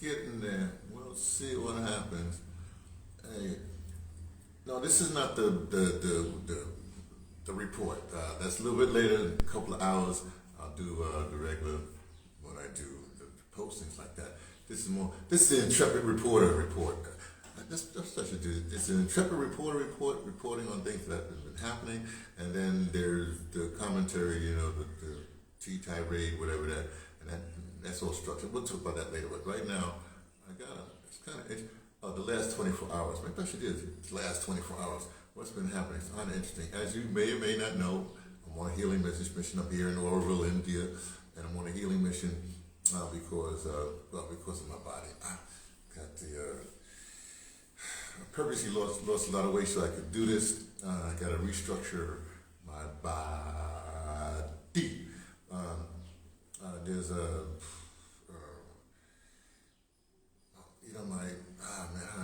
getting there. We'll see what happens. Hey, no, this is not the report. That's a little bit later, in a couple of hours. I'll do the regular when I do the postings like that. This is more. This is the Intripid Reporter report. That's what I should do. It's an Intrepid Reporter reporting on things that have been happening, and then there's the commentary, the tea tirade, whatever that, that's all structured. We'll talk about that later. But right now, it's kind of the last 24 hours. Maybe I should do the last 24 hours. What's been happening? It's kind of interesting. As you may or may not know, I'm on a healing mission up here in Oroville, India, and I'm on a healing mission because of my body. I got I purposely lost a lot of weight so I could do this. I got to restructure my body. There's how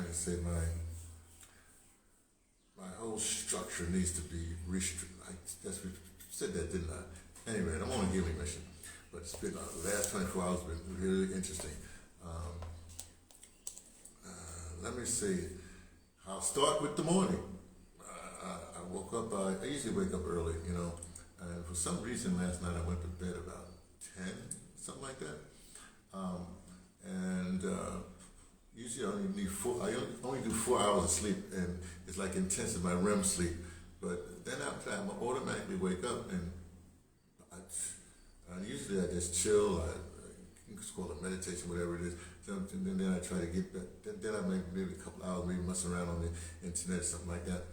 do you say, my whole structure needs to be restructured. I said that, didn't I? Anyway, I'm on a healing mission, but it's been the last 24 hours have been really interesting. Let me see. I'll start with the morning. I woke up, I usually wake up early, and for some reason last night I went to bed about 10, something like that. Usually I only do 4 hours of sleep, and it's like intense in my REM sleep. But then after I automatically wake up, and usually I just chill. You can call it meditation, whatever it is. And then I try to get back. Then I maybe a couple hours, maybe mess around on the internet or something like that.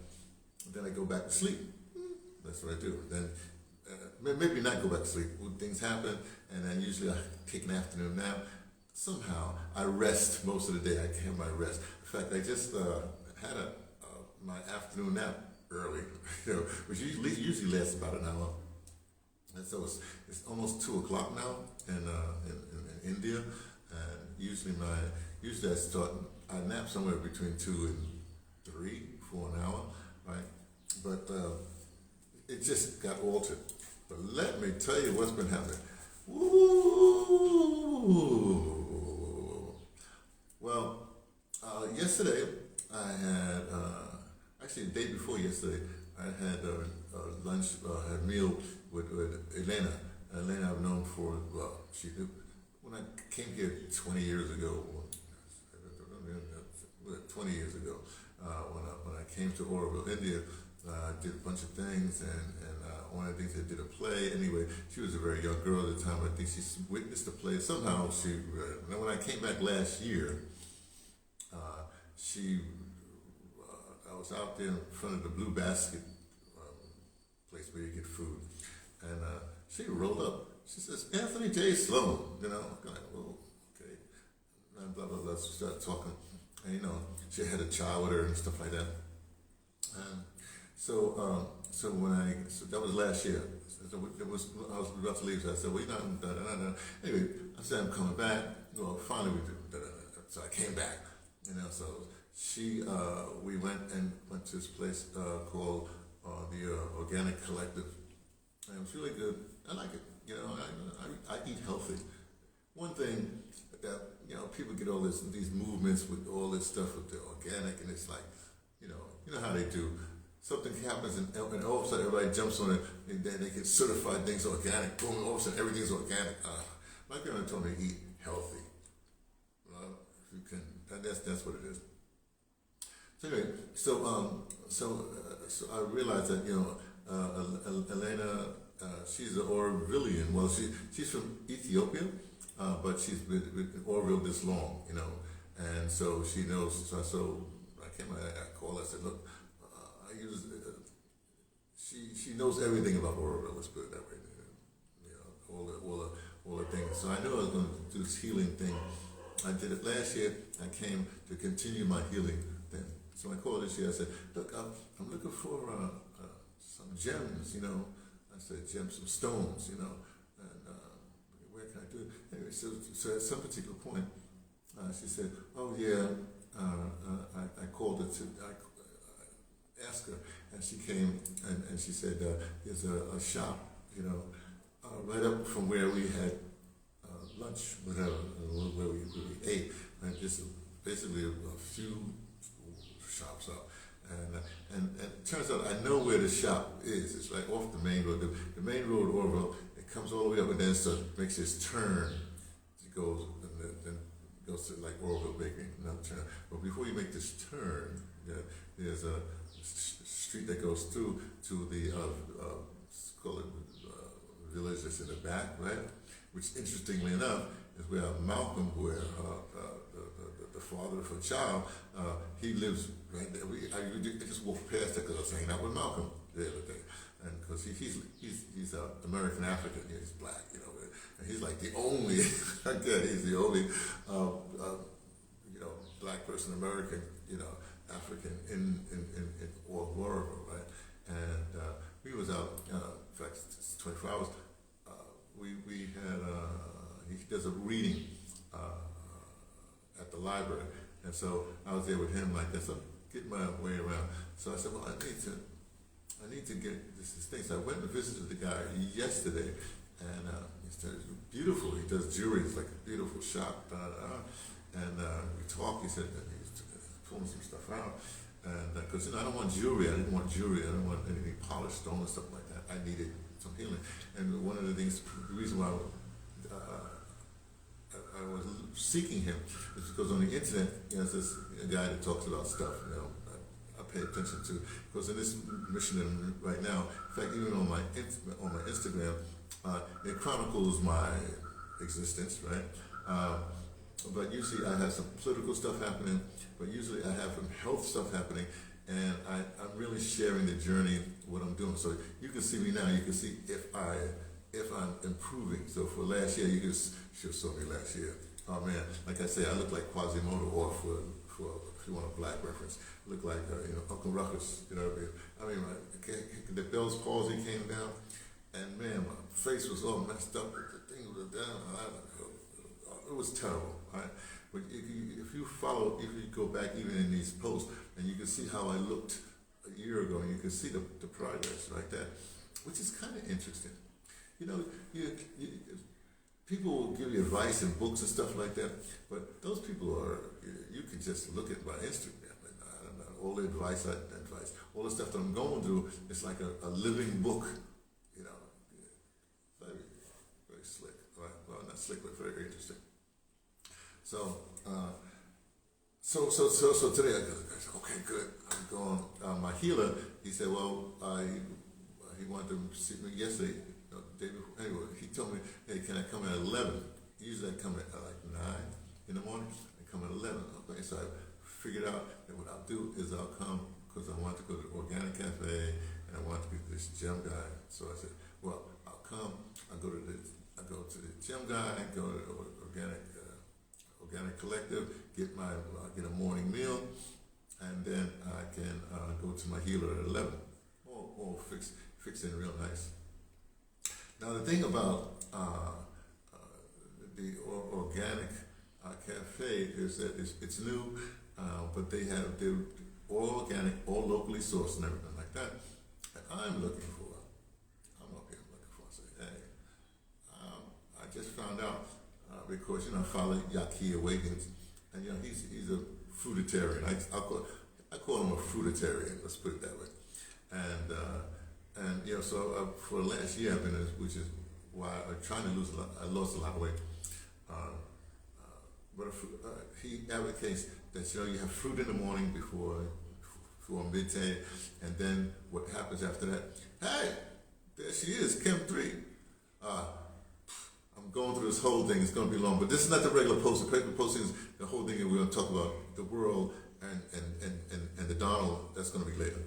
Then I go back to sleep. That's what I do. Then maybe not go back to sleep. Things happen, and then usually I take an afternoon nap. Somehow I rest most of the day. I can have my rest. In fact, I just had my afternoon nap early, which usually lasts about an hour. And so it's almost 2 o'clock now in India, and usually I nap somewhere between 2 and 3 for an hour, right? But it just got altered. But let me tell you what's been happening. Woo! Well, yesterday I had, actually the day before yesterday, I had lunch, had a meal with Elena. Elena I've known for, when I came here 20 years ago, 20 years ago, when I came to Oroville, India, I did a bunch of things, and one of the things I did a play. Anyway, she was a very young girl at the time. I think she witnessed the play. Somehow when I came back last year, I was out there in front of the Blue Basket place where you get food, and she rolled up. She says, "Anthony J. Sloan," I'm like, "Oh, okay," and blah blah blah. She started talking, and she had a child with her and stuff like that. And so that was last year. So I was about to leave, so I said, "Well, you're not done." Anyway, I said, "I'm coming back." Well, finally we did. So I came back, So we went to this place called the Organic Collective, and it was really good. I like it. I eat healthy. One thing that people get all these movements with all this stuff with the organic, and it's like, you know how they do. Something happens, and all of a sudden everybody jumps on it, and then they get certified things organic. Boom! All of a sudden everything's organic. My grandma told me to eat healthy. If you can, that's what it is. So anyway, so I realized that Elena, she's an Orovillian. Well, she's from Ethiopia, but she's been in Oroville this long, and so she knows. So I came, I called. I said, "Look, she knows everything about Oroville. Let's put it that way. All the things. So I knew I was going to do this healing thing. I did it last year. I came to continue my healing thing. So I called this year. I said, "Look, I'm looking for some gems, I said, gems, some stones, and where can I do it?" Anyway, so at some particular point, she said, "Oh yeah," I called her I asked her, and she came, and she said, "There's a shop, right up from where we had lunch, where we ate, and just basically a few shops up. And it turns out I know where the shop is. It's like off the main road. The main road, Orville, it comes all the way up and then makes this turn. It goes and then goes to like Orville Bakery, another turn. But before you make this turn, there's a street that goes through to the call it village that's in the back, right? Which, interestingly enough, is where Malcolm, where the father of a child, he lives right there. I just walked past that because I was hanging out with Malcolm the other day, and because he's American African, he's black, and he's like the only, again, he's the only, black person, American, African in Oroville, right? And we was out, in fact, it's 24 hours. We had he does a reading at the library, and so I was there with him like that. So get my way around. So I said, well, I need to get this thing. So I went and visited the guy yesterday, and he said it's beautiful. He does jewelry. It's like a beautiful shop. And we talked. He said that he's pulling some stuff out, and because I don't want jewelry. I didn't want jewelry. I didn't want anything polished stone and stuff like that. I needed some healing. And one of the things, the reason why I was seeking him is because on the internet, there's this guy that talks about stuff, I pay attention to. Because in this mission right now, in fact, even on my Instagram, it chronicles my existence, right? But usually I have some political stuff happening, but usually I have some health stuff happening, and I'm really sharing the journey, what I'm doing. So you can see me now, you can see if I'm improving. So for last year, you should saw me last year. Oh man, like I say, I look like Quasimodo, or for if you want a black reference, look like Uncle Ruckus. You know what I mean? The Bell's palsy came down, and man, my face was all messed up. The thing was down. It was terrible. Right? But if you go back even in these posts, and you can see how I looked a year ago, and you can see the progress like that, which is kind of interesting. People will give you advice in books and stuff like that, but those people you can just look at my Instagram, and I don't know, all the advice, all the stuff that I'm going through, it's like a living book, very, very slick, right? Well, not slick, but very interesting. So today I said, okay, good, I'm going. My healer, he said, well, he wanted to see me yesterday. Anyway, he told me, hey, can I come at 11? Usually I come at like 9 in the morning. I come at 11. Okay, so I figured out that what I'll do is I'll come because I want to go to the Organic Cafe and I want to get this gem guy. So I said, well, I'll come. I go to the gem guy, go to the Organic Collective, get a morning meal, and then I can go to my healer at 11. Or fix it real nice. Now the thing about the Organic Cafe is that it's new, but they're all organic, all locally sourced and everything like that. And I'm up here looking for, say, hey, I just found out, because, I follow Yaki Awakens, and, he's a fruitarian. I call him a fruitarian, let's put it that way. And so for the last year I've been, which is why I'm trying to lose a lot. I lost a lot of weight. But he advocates that you have fruit in the morning before midday, and then what happens after that? Hey, there she is, Chem 3. I'm going through this whole thing. It's going to be long, but this is not the regular post. The regular post is the whole thing, and we're going to talk about the world and the Donald. That's going to be later.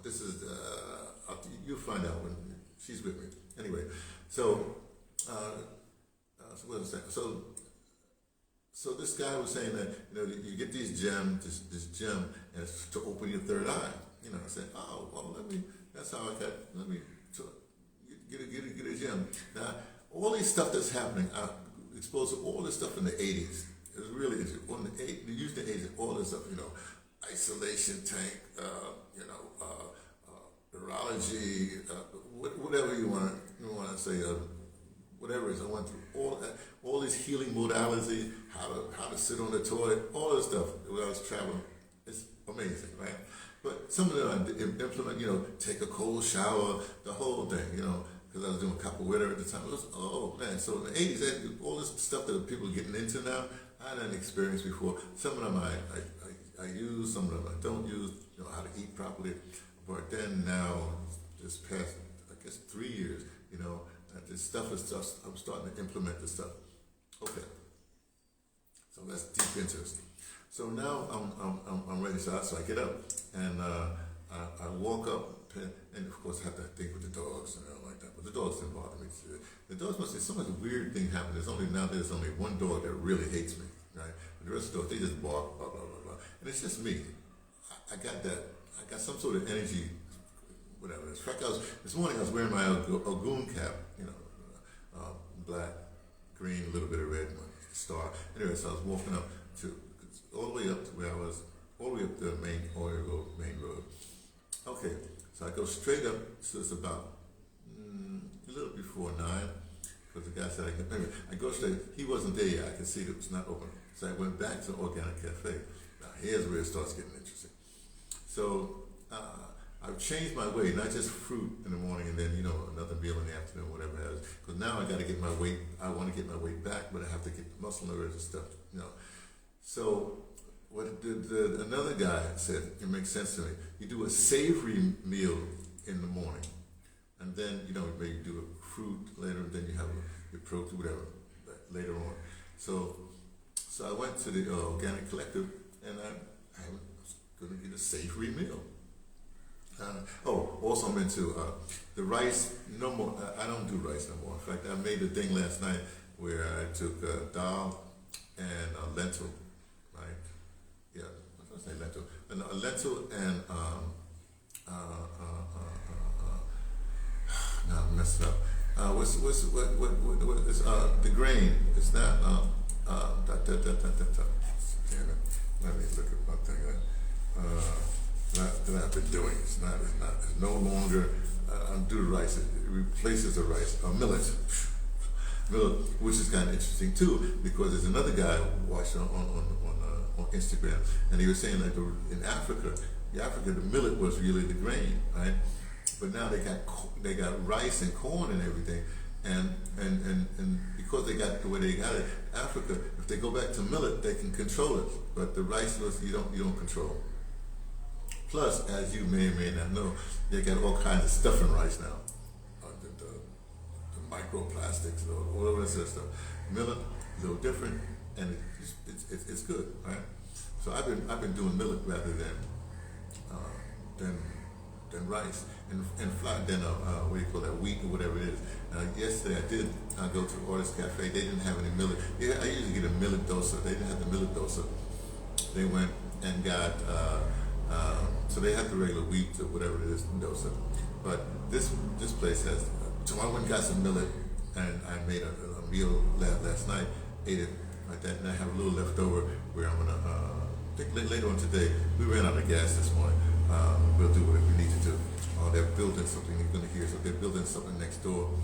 This is you'll find out when she's with me. Anyway, so what was that? So this guy was saying that you get these gems, this gem, and it's to open your third eye. I said, oh well, that's how I got. Let me get a gem. Now all these stuff that's happening, I exposed to all this stuff in the 80s. It was really interesting. They used the 80s, all this stuff, isolation tank, virology, whatever you want to say, whatever it is. I went through all these healing modalities, how to sit on the toilet, all this stuff when I was traveling. It's amazing, right? But some of them I implement, take a cold shower, the whole thing, because I was doing capoeira at the time. It was, oh man, so in the 80s, all this stuff that people are getting into now, I hadn't experienced before. Some of them I use, some of them I don't use, how to eat properly. But then now, this past, I guess 3 years, this stuff is just, I'm starting to implement this stuff. Okay. So that's deep into this. So now I'm ready. So I get up and I walk up and of course I have that thing with the dogs and all like that. But the dogs didn't bother me. The dogs must say so much weird thing happened. There's only one dog that really hates me, right? But the rest of the dogs, they just bark, blah blah blah blah. And it's just me. I got that. I got some sort of energy, whatever. In fact, this morning I was wearing my Ogun cap, black, green, a little bit of red, star. Anyway, so I was walking up all the way up to where I was, all the way up the main road. Okay, so I go straight up, so it's about a little before 9, because the guy said anyway, I go straight, he wasn't there yet, I could see it was not open. So I went back to Organic Cafe. Now here's where it starts getting interesting. So I've changed my way, not just fruit in the morning and then, another meal in the afternoon, whatever it is. Because now I got to get my weight, I want to get my weight back, but I have to get the muscle and the rest of stuff, So what another guy said, it makes sense to me. You do a savory meal in the morning, and then, maybe you do a fruit later, and then you have your protein, whatever, later on. So I went to the Organic Collective, and I was going to get a savory meal. Also I'm into the rice, no more, I don't do rice no more. In fact, I made a thing last night where I took dal and lentil, right? Yeah, I was going to say lentil. A lentil and, no, I messed it up. What is the grain? It's not, damn it. Let me look at my thing. That I've been doing. It's no longer do rice. It replaces the rice. Millet, which is kind of interesting too, because there's another guy watching on Instagram, and he was saying like in Africa, the millet was really the grain, right? But now they got rice and corn and everything, and because they got the way they got it, Africa, if they go back to millet, they can control it, but the rice you don't control. Plus, as you may or may not know, they got all kinds of stuff in rice now. The microplastics or all that sort of stuff. Millet, a little different, and it's good, right? So I've been doing millet rather than rice and flour, what do you call that, wheat or whatever it is. Yesterday I did go to Artist Cafe. They didn't have any millet. Yeah, I usually get a millet dosa. They didn't have the millet dosa. They went and got. So they have the regular wheat or whatever it is, dosa. But this place has, so I went and got some millet, and I made a meal last night, ate it like that, and I have a little left over where I'm gonna, I think later on today, we ran out of gas this morning. We'll do whatever we need to do. They're building something, you're gonna hear, so they're building something next door,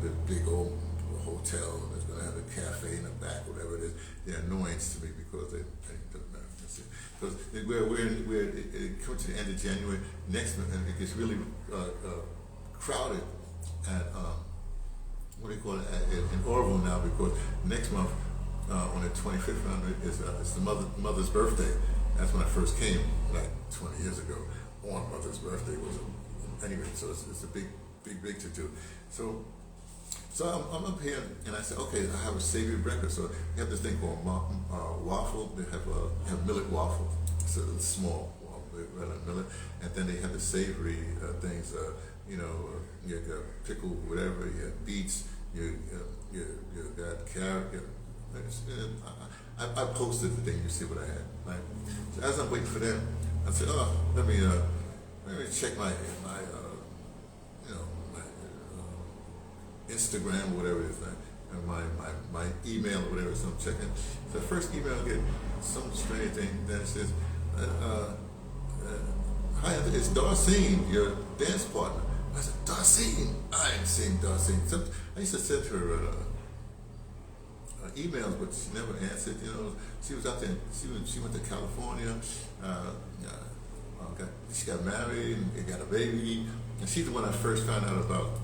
the big old hotel, and it's gonna have a cafe in the back, whatever it is. They're annoyance to me because they don't know. Because we're coming to the end of January, next month, and it gets really crowded at, what do you call it, in Orville now, because next month, on the 25th, is the mother's birthday. That's when I first came, like 20 years ago, on Mother's birthday. Anyway, so it's a big to do. So I'm up here, and I said, okay, I have a savory breakfast. So they have this thing called waffle. They have millet waffle. It's a small millet, and then they have the savory things. You got pickle, whatever. You have beets. You got carrot. I posted the thing. You see what I had, right? So as I'm waiting for them, I said, let me check my Instagram, whatever it is, and my email or whatever, so I'm checking. So the first email I get some strange thing that says, hi, it's Darcine, your dance partner. I said, Darcine? I ain't seen Darcine. So I used to send her emails, but she never answered. She was out there. She went to California. She got married and got a baby. And she's the one I first found out about.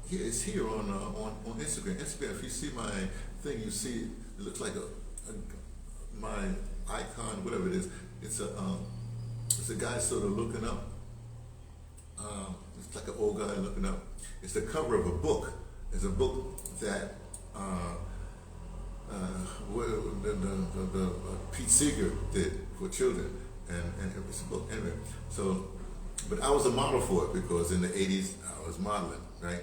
It's here on Instagram. Instagram. If you see my thing, you see it looks like my icon, whatever it is. It's a guy sort of looking up. It's like an old guy looking up. It's the cover of a book. It's a book that the Pete Seeger did for children, and it was a book anyway. So, but I was a model for it because in the '80s I was modeling, right?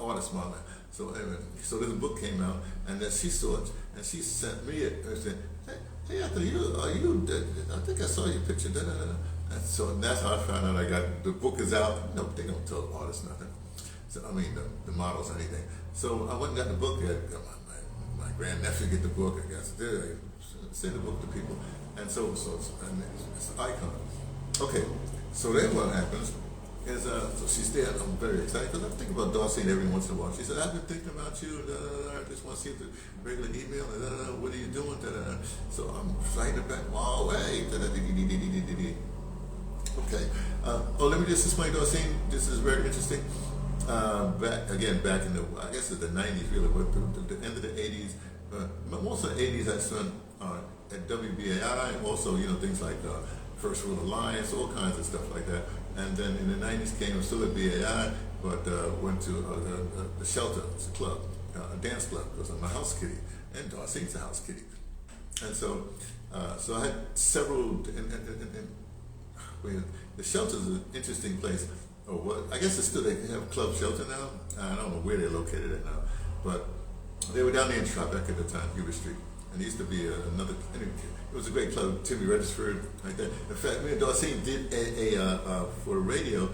Artist modeling. So anyway, so this book came out, and then she saw it, and she sent me it and said, "Hey, Anthony, I think I saw your picture." Da, da, da. And so that's how I found out. I got the book is out. No, they don't tell artists nothing. So I mean the models or anything. So I went and got the book. My grandnephew get the book. I guess I send the book to people, and so it's an icon. Okay, so then what happens is so she's there. I'm very excited because I think about Darcy every once in a while. She said, "I've been thinking about you. I just want to see the regular email. What are you doing?" So I'm writing back. Oh, hey. Okay. Let me just explain Darcy. This is very interesting. Back in the, I guess it's the 90s really, but the end of the 80s, most of the 80s I spent at WBAI, and also, things like First World Alliance, all kinds of stuff like that. And then in the 90s came, I'm still at BAI, but went to the Shelter, it's a club, a dance club, because I'm a house kitty, and Darcy's a house kitty. And so I had several, the Shelter's an interesting place. I guess it's still, they have Club Shelter now. I don't know where they're located at now, but they were down there in Tribeca at the time, Hubert Street. And there used to be another, it was a great club, Timmy Regisford, like that. In fact, me and Darcy did for the radio,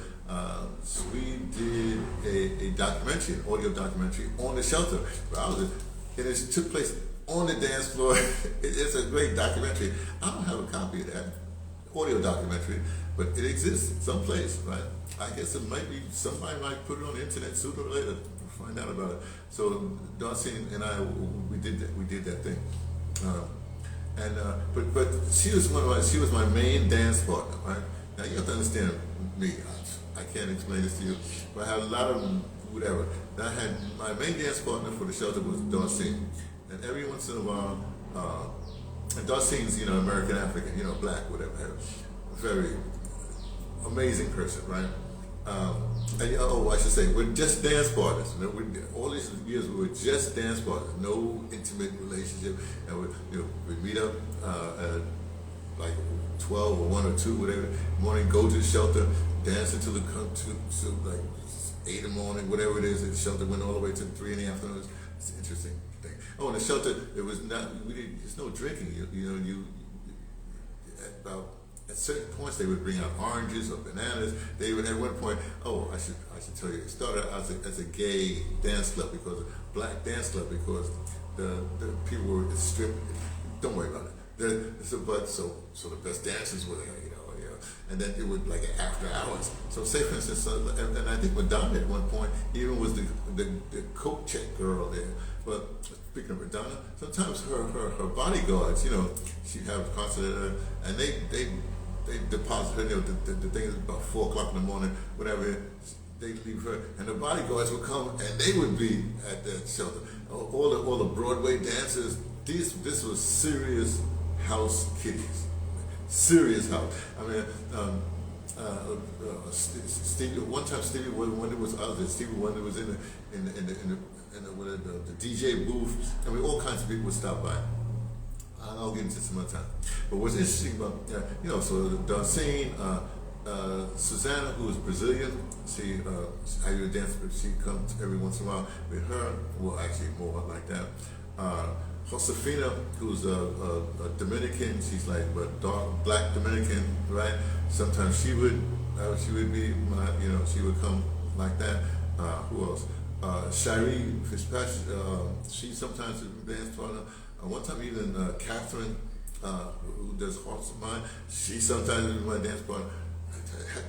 we did a documentary, an audio documentary on the Shelter. And it took place on the dance floor. It's a great documentary. I don't have a copy of that audio documentary, but it exists someplace, right? I guess it might be, somebody might put it on the internet sooner or later to find out about it. So Darcy and I, we did that thing. But she was my main dance partner, right? Now you have to understand me, I can't explain this to you, but I had a lot of whatever. Now I had, my main dance partner for the Shelter was Darcy. And every once in a while, and Darcy's, American African, black, whatever, very amazing person, right? I should say, we're just dance partners. All these years we were just dance partners, no intimate relationship. And we'd meet up at like 12 or 1 or 2, whatever, morning, go to the Shelter, dance until to like 8 in the morning, whatever it is. And the Shelter went all the way to 3 in the afternoon. It's an interesting thing. Oh, in the Shelter, it was not, there's no drinking. At certain points, they would bring out oranges or bananas. They would, at one point, I should tell you, it started as a gay dance club, black dance club, because the people were stripped. Don't worry about it. So the best dancers were there, and then it would, like, after hours. So say, for instance, and I think Madonna at one point even was the coat check girl there. But speaking of Madonna, sometimes her bodyguards, she'd have a concert, and they deposit her, the thing is about 4 o'clock in the morning, whatever, they leave her, and the bodyguards would come, and they would be at that Shelter. All the Broadway dancers, this was serious house kitties. Serious house. I mean, one time Stevie Wonder was out there. Stevie Wonder was in the DJ booth. I mean, all kinds of people would stop by. I'll get into some other time. But what's interesting about, so Darcy, Susanna, who is Brazilian, I do dance, but she comes every once in a while with her. Well, actually more like that. Josefina, who's a Dominican, she's like dark black Dominican, right? Sometimes she would be, she would come like that. Who else? Shari Fitzpatrick, she sometimes is a dance partner. One time even Catherine, who does Hearts of Mine, she sometimes is my dance partner. had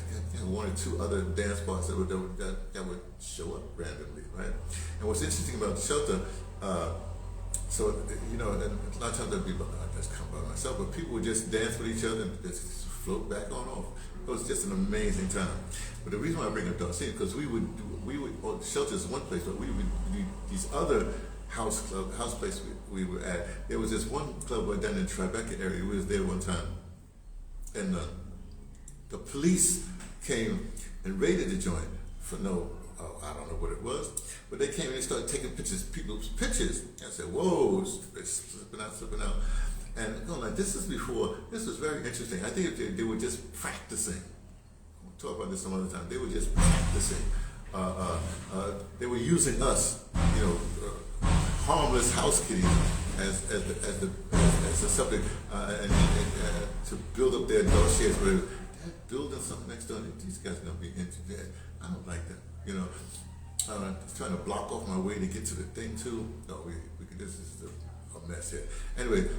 one or two other dance bars that would show up randomly, right? And what's interesting about the shelter, so and a lot of times I'd be like, I just come by myself, but people would just dance with each other and just float back on off. It was just an amazing time. But the reason why I bring up Darcy, because we would, the shelter is one place, but we would do these other house place we were at. There was this one club down in the Tribeca area. We was there one time, and the police came and raided the joint for I don't know what it was, but they came and they started taking people's pictures. And I said, whoa, slipping out. And like, this was very interesting. I think they were just practicing. We'll talk about this some other time. They were just practicing. They were using us, harmless house kitties as the subject, and to build up their dossiers. They're building something next door. These guys are gonna be into that. I don't like that. Trying to block off my way to get to the thing too. No, this is a mess here. Anyway,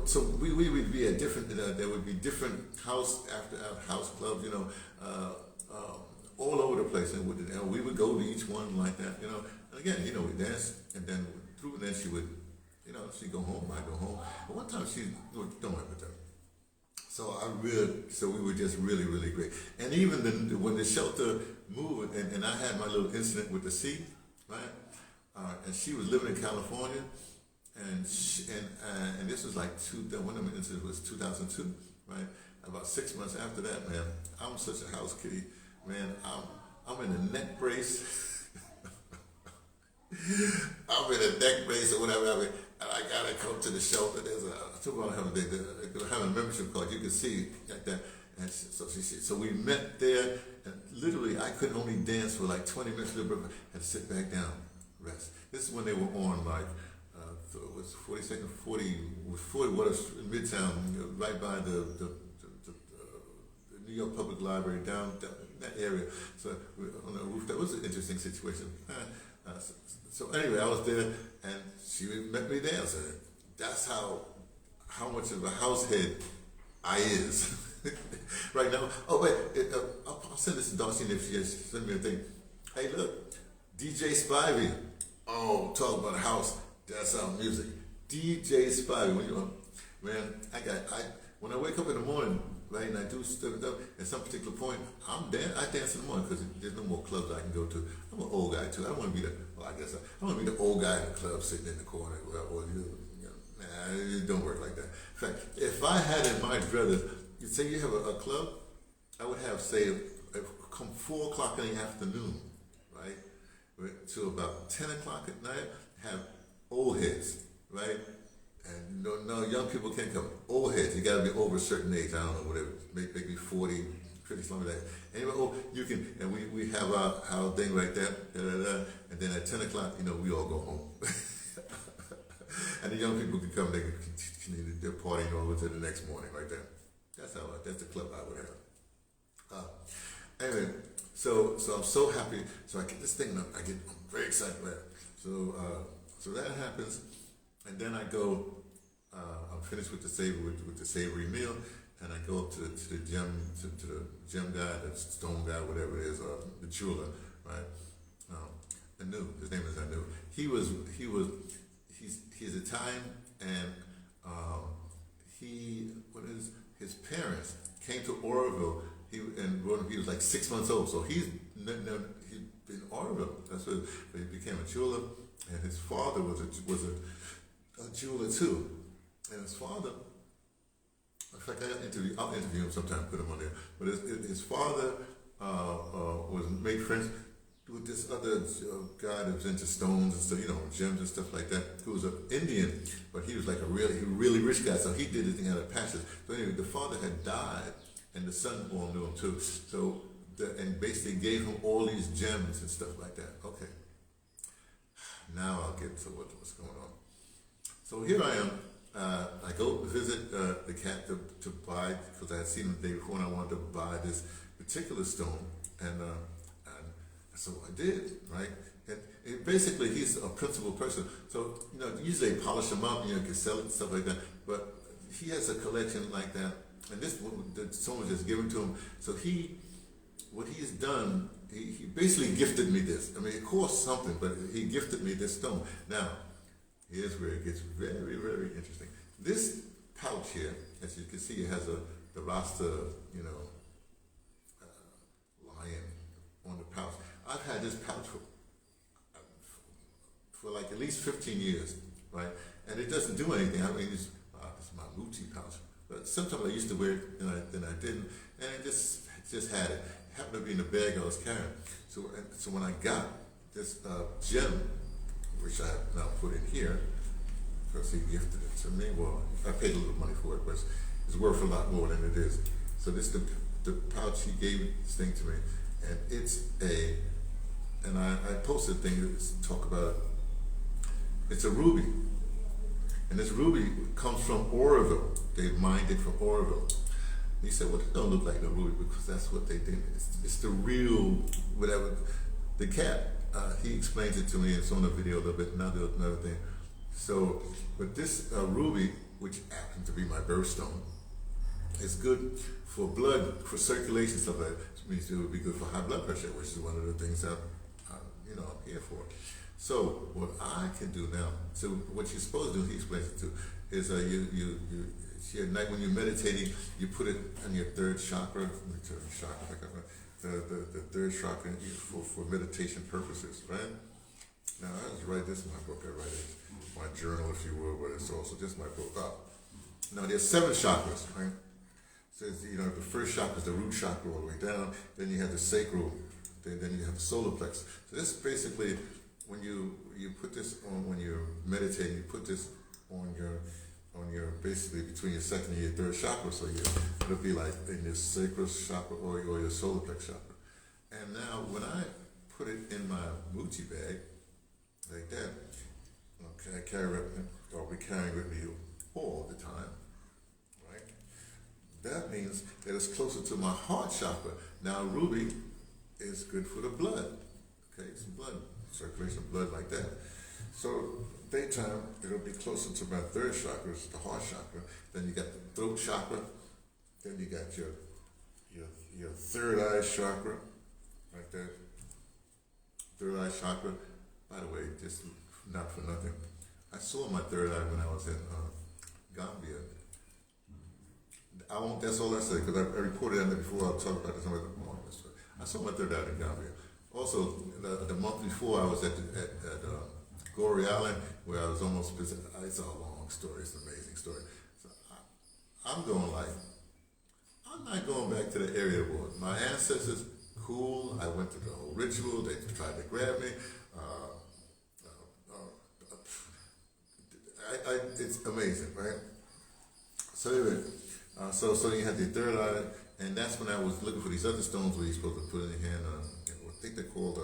so we would be at different. There would be different house after house clubs. All over the place, and we would go to each one like that. And again, we dance, and then through then she would, she'd go home, I'd go home. But one time don't worry about that. So we were just really, really great. And even when the shelter moved, and I had my little incident with the sea, right? And she was living in California, and this was like one of the incidents was 2002, right? About 6 months after that, man, I'm such a house kitty, man. I'm in a neck brace. I'm in a neck brace or whatever. And I gotta come to the shelter. There's have a membership card. You can see like that. And so we met there, and literally I could only dance for like 20 minutes. I had to sit back down, rest. This is when they were on it was 42nd, 40 was in Midtown, right by the New York Public Library down that area. So on the roof, that was an interesting situation. So anyway, I was there, and she met me there. So that's how much of a house head I is right now. Oh wait, I'll send this to Darcy if she send me a thing. Hey, look, DJ Spivey. Oh, talk about a house. That's our music. DJ Spivey. When I wake up in the morning, right, and I do stuff at some particular point, I dance in the morning because there's no more clubs I can go to. I'm an old guy too. I don't want to be I want to be the old guy in the club sitting in the corner, it don't work like that. In fact, if I had in my druthers, you say you have a club, I would have, say, come 4 o'clock in the afternoon, right, to about 10 o'clock at night, have old heads, right? And no young people can't come. Old heads, you gotta be over a certain age, I don't know, whatever, maybe 40, 50, something like that. Anyway, you can, and we have our thing right there, and then at 10 o'clock, we all go home. And the young people can come, they're partying over to the next morning right there. That's the club I would have. Anyway, so I'm so happy. So I get this thing, I'm very excited about it. So that happens, and then I go, I'm finished with the savory meal, and I go up to the gem guy, the stone guy, whatever it is, the jeweler, right? Anu, his name is Anu. He's Italian, and his parents came to Oroville. He was like 6 months old, so he's in Oroville. That's what he became a jeweler, and his father was a jeweler too. And his father, in fact, I'll interview him sometime, put him on there. But his father made friends with this other guy that was into stones and stuff, gems and stuff like that, who was an Indian, but he was like a really rich guy, so he did his thing out of passion. So anyway, the father had died, and the son all knew him too. So, and basically gave him all these gems and stuff like that. Okay, now I'll get to what's going on. So here I am. I go visit the cat to buy, because I had seen him the day before and I wanted to buy this particular stone, and so I did, right? And basically, he's a principal person. So, usually they polish him up, you can sell it and stuff like that. But he has a collection like that, and this someone just given to him. So what he's done, he basically gifted me this. I mean, it cost something, but he gifted me this stone. Now, here's where it gets very, very interesting. This pouch here, as you can see, it has the Rasta, lion on the pouch. I've had this pouch for like at least 15 years, right? And it doesn't do anything. I mean, it's my Nuti pouch. But sometimes I used to wear it, then I didn't, and it just had it. It happened to be in the bag I was carrying. So when I got this gem, which I have now put in here, because he gifted it to me. Well, I paid a little money for it, but it's worth a lot more than it is. So this the pouch he gave this thing to me, and and I posted a thing to talk about it. It's a ruby, and this ruby comes from Oroville. They mined it from Oroville. He said, well, it don't look like a ruby because that's what they did. It's the real, whatever, the cat. He explains it to me. It's on the video a little bit, another thing. So, but this ruby, which happens to be my birthstone, is good for blood, for circulation, stuff like that. Which means it would be good for high blood pressure, which is one of the things I'm here for. So, what I can do now, so what you're supposed to do, he explains it to, is at night when you're meditating, you put it on your third chakra, the third chakra for meditation purposes, right? Now, I just write this in my book. I write it in my journal, if you will, but it's also just my book. Now, there's 7 chakras, right? So, the first chakra is the root chakra all the way down. Then you have the sacral. Then you have the solar plexus. So this is basically when you put this on when you're meditating. You put this on your basically between your second and your third chakra. So it'll be like in your sacral chakra or your solar plexus chakra. And now when I put it in my Nuti bag like that, okay, I carry it. I'll be carrying it with me all the time, right? That means that it's closer to my heart chakra. Now ruby is good for the blood, okay? Some blood, circulation of blood like that. So daytime, it'll be closer to my third chakra, the heart chakra. Then you got the throat chakra. Then you got your third eye chakra, like that. Third eye chakra. By the way, just not for nothing. I saw my third eye when I was in Gambia. That's all I say, because I reported on it before. I'll talk about this some other morning. I saw my third eye in Gambia. Also, the month before, I was at Goree Island, where I was almost visiting. It's a long story. It's an amazing story. So I'm not going back to the area where my ancestors, cool. I went through the whole ritual. They tried to grab me. It's amazing, right? So anyway, so you had the third eye, and that's when I was looking for these other stones where you're supposed to put in your hand. I think they're called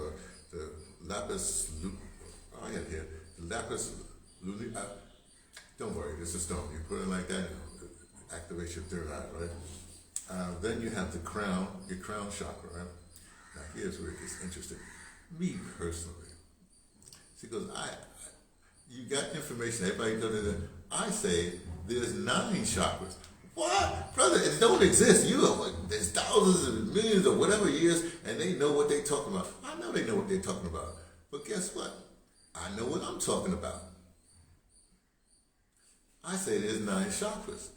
the lapis. I have here the lapis lazuli. Don't worry, it's a stone. You put it like that, it activates your third eye, right? Then you have the crown, your crown chakra, right? Now here's where it gets interesting. Me personally, see, because you got information. Everybody does it. I say there's 9 chakras. What? Brother, it don't exist. There's thousands and millions or whatever years, and they know what they're talking about. I know they know what they're talking about. But guess what? I know what I'm talking about. I say there's 9 chakras.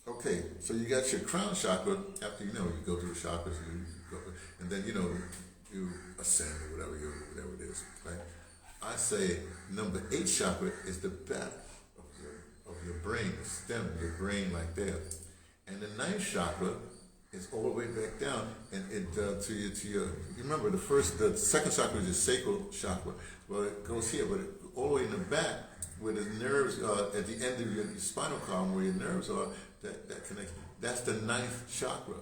Okay, so you got your crown chakra. After you go to the chakras, and then you ascend or whatever it is, right? I say number 8 chakra is the back of your brain, the stem of your brain, like that. And the 9th chakra is all the way back down, and it to your. You remember the second chakra is your sacral chakra. Well, it goes here, but all the way in the back, where the nerves are at the end of your spinal column, where your nerves are, that connects. That's the 9th chakra.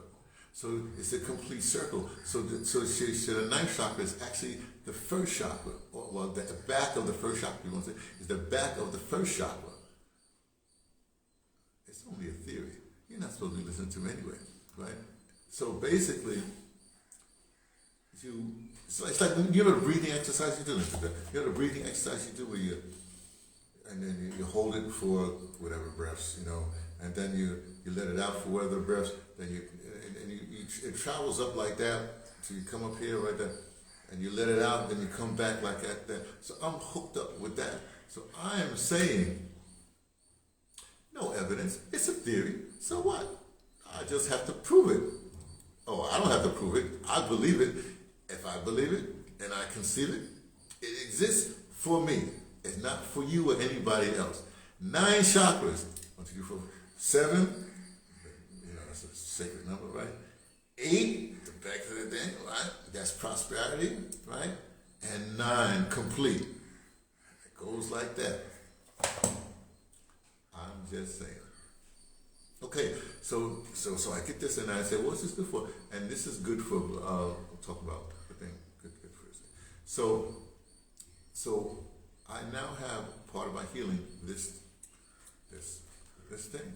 So it's a complete circle. So the 9th chakra is actually the first chakra. Well, the back of the first chakra, you want to say, is the back of the first chakra. It's only a theory. You're not supposed to be listening to me anyway, right? So basically, it's like the breathing exercise you do. The breathing exercise you do where and then you hold it for whatever breaths, and then you let it out for weather breaths, then it travels up like that, so you come up here right there, and you let it out, then you come back like that. So I'm hooked up with that. So I am saying, no evidence, it's a theory, so what? I just have to prove it. Oh, I don't have to prove it, I believe it. If I believe it, and I conceive it, it exists for me. It's not for you or anybody else. 9 chakras, 1, 2, 3, 4, 7, that's a sacred number, right? 8, the back of the thing, right? That's prosperity, right? And 9, complete. It goes like that. I'm just saying. Okay, so I get this and I say, what's this good for? And this is good for, we'll talk about the thing, good for this. So I now have part of my healing, this thing.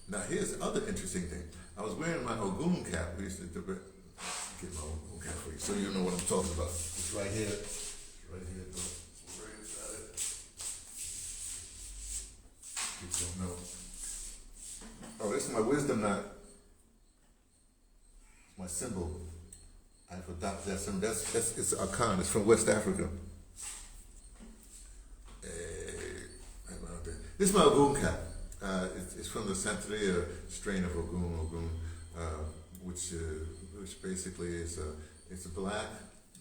Now here's the other interesting thing. I was wearing my Ogun cap. We used to get my Ogun cap for you, so you know what I'm talking about. It's right here. It's right here. Right inside it. You don't know. Oh, this is my wisdom knot. My symbol. I've adopted that symbol. It's a Akan. It's from West Africa. This is my Ogun cap. It's from the Santeria strain of Ogun, which basically is it's black,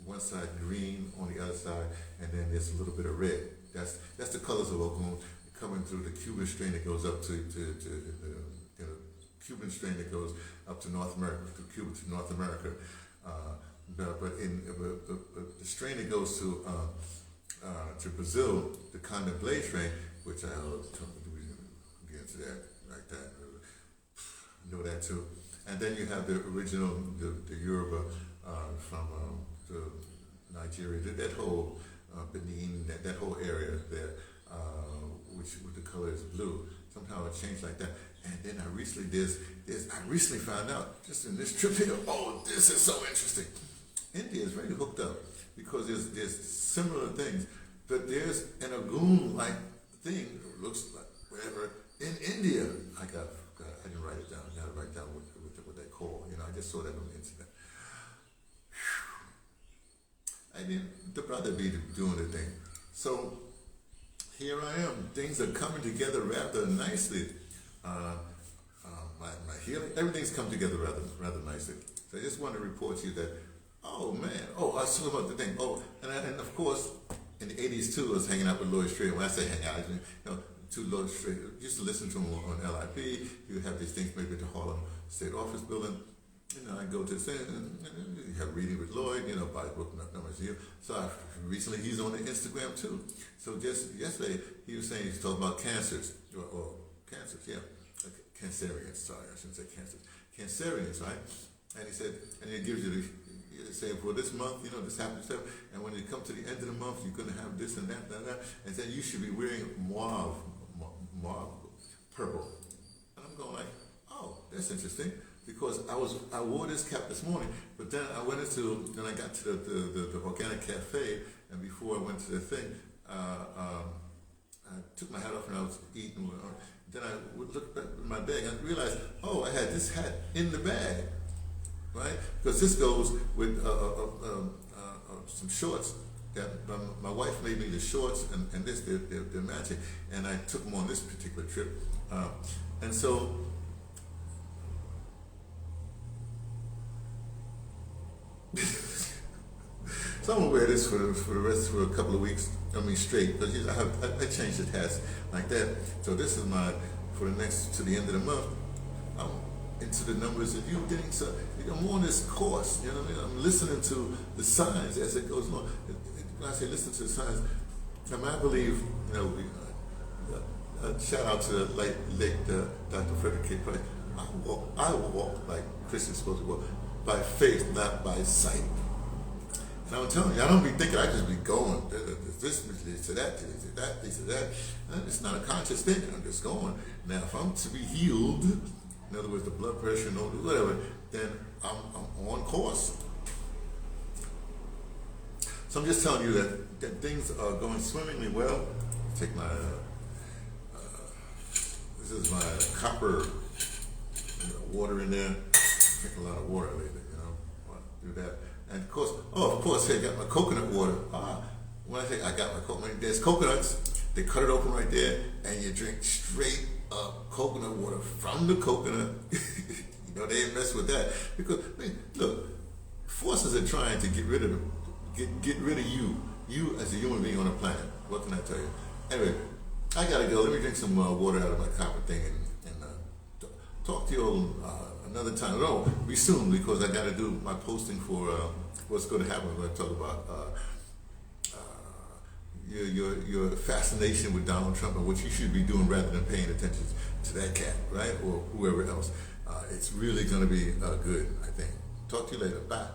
one side green on the other side, and then there's a little bit of red. That's the colors of Ogun coming through the Cuban strain that goes up to the Cuban strain that goes up to North America, through Cuba to North America. But the strain that goes to Brazil, the Candomblé strain, which I'll get into that like that. You know that too. And then you have the original, the Yoruba from Nigeria, that whole Benin, that whole area there, which with the color is blue. Somehow it changed like that. And then I recently found out, just in this trip here, oh, this is so interesting. India is very hooked up because there's similar things, but there's an Ogun-like thing, looks like whatever, in India. I didn't write it down. I got to write down what they call. I just saw that on the internet. I didn't, DeBrother be doing the thing. So here I am. Things are coming together rather nicely. My healing, everything's come together rather nicely. So I just want to report to you that, oh man, I was talking about the thing. And of course, in the 80s too, I was hanging out with Lloyd Strait. When I say hang out, to Lloyd Strait, used to listen to him on LIP. He would have these things maybe at the Harlem State Office building. I go to the thing, and you have a reading with Lloyd, by book numbers here. So recently he's on the Instagram too. So just yesterday, he was saying he's talking about cancers, or cancers, yeah. Cancerians, sorry, I shouldn't say cancers. Cancerians, right? And he said, and it gives you say for this month, this happens, and when you come to the end of the month, you're going to have this and that, and then you should be wearing mauve, purple. And I'm going like, oh, that's interesting, because I wore this cap this morning, but then I got to the organic cafe, and before I went to the thing, I took my hat off and I was eating. Then I would look back in my bag and realized, I had this hat in the bag, right? Because this goes with some shorts. That my wife made me the shorts and this, they're matching. And I took them on this particular trip. And so, so I'm gonna wear this for a couple of weeks. Straight, because I changed the hats like that. So this is for to the end of the month. I'm into the numbers of you getting. So I'm on this course. You know what I mean? I'm listening to the signs as it goes along. When I say listen to the signs, I believe. Shout out to the late Dr. Frederick K. Price. I walk like Christians supposed to walk, by faith, not by sight. And I'm telling you, I don't be thinking, I just be going, this to that, to that. And it's not a conscious thing, I'm just going. Now, if I'm to be healed, in other words, the blood pressure, whatever, then I'm on course. So I'm just telling you that things are going swimmingly well. Take my This is my copper water in there. I drink a lot of water lately, you know. Do that. And of course, I got my coconut water. When I say I got my coconut, there's coconuts. They cut it open right there, and you drink straight up coconut water from the coconut. You know, they ain't mess with that because look, forces are trying to get rid of you as a human being on the planet. What can I tell you? Anyway, I gotta go. Let me drink some water out of my copper thing and talk to you all another time. No, be soon because I gotta do my posting for what's going to happen. I'm going to talk about your fascination with Donald Trump and what you should be doing rather than paying attention to that cat, right, or whoever else. It's really going to be good, I think. Talk to you later. Bye.